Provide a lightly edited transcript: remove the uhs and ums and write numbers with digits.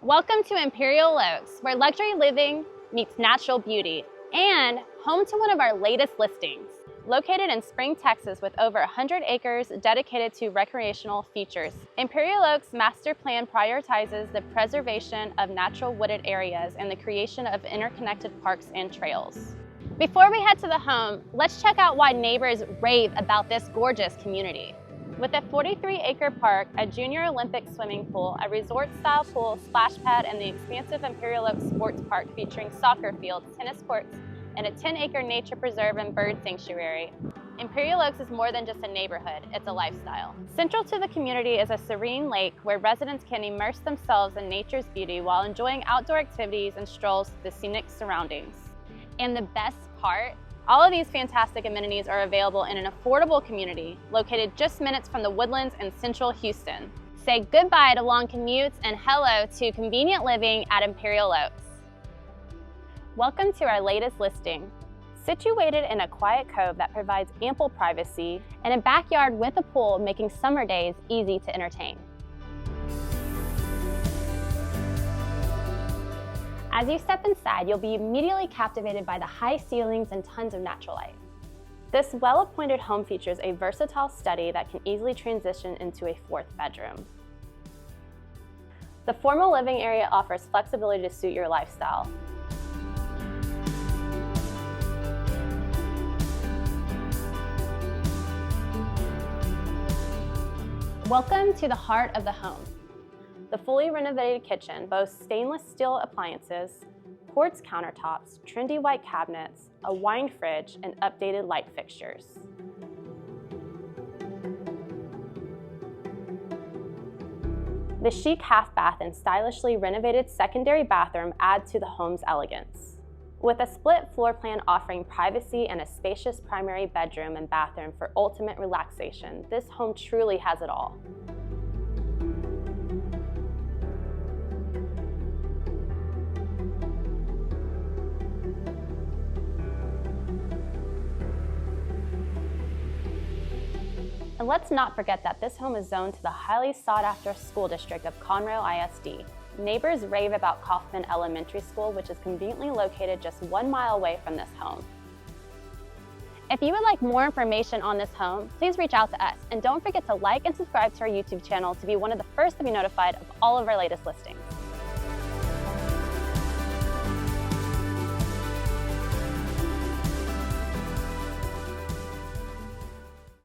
Welcome to Imperial Oaks, where luxury living meets natural beauty, and home to one of our latest listings. Located in Spring, Texas with over 100 acres dedicated to recreational features, Imperial Oaks master plan prioritizes the preservation of natural wooded areas and the creation of interconnected parks and trails. Before we head to the home, let's check out why neighbors rave about this gorgeous community. With a 43-acre park, a junior Olympic swimming pool, a resort-style pool, splash pad, and the expansive Imperial Oaks Sports Park featuring soccer fields, tennis courts, and a 10-acre nature preserve and bird sanctuary, Imperial Oaks is more than just a neighborhood, it's a lifestyle. Central to the community is a serene lake where residents can immerse themselves in nature's beauty while enjoying outdoor activities and strolls through the scenic surroundings. And the best part? All of these fantastic amenities are available in an affordable community located just minutes from the Woodlands and central Houston. Say goodbye to long commutes and hello to convenient living at Imperial Oaks. Welcome to our latest listing. Situated in a quiet cove that provides ample privacy and a backyard with a pool, making summer days easy to entertain. As you step inside, you'll be immediately captivated by the high ceilings and tons of natural light. This well-appointed home features a versatile study that can easily transition into a fourth bedroom. The formal living area offers flexibility to suit your lifestyle. Welcome to the heart of the home. The fully renovated kitchen boasts stainless steel appliances, quartz countertops, trendy white cabinets, a wine fridge, and updated light fixtures. The chic half bath and stylishly renovated secondary bathroom add to the home's elegance. With a split floor plan offering privacy and a spacious primary bedroom and bathroom for ultimate relaxation, this home truly has it all. And let's not forget that this home is zoned to the highly sought-after school district of Conroe ISD. Neighbors rave about Kaufman Elementary School, which is conveniently located just 1 mile away from this home. If you would like more information on this home, please reach out to us. And don't forget to like and subscribe to our YouTube channel to be one of the first to be notified of all of our latest listings.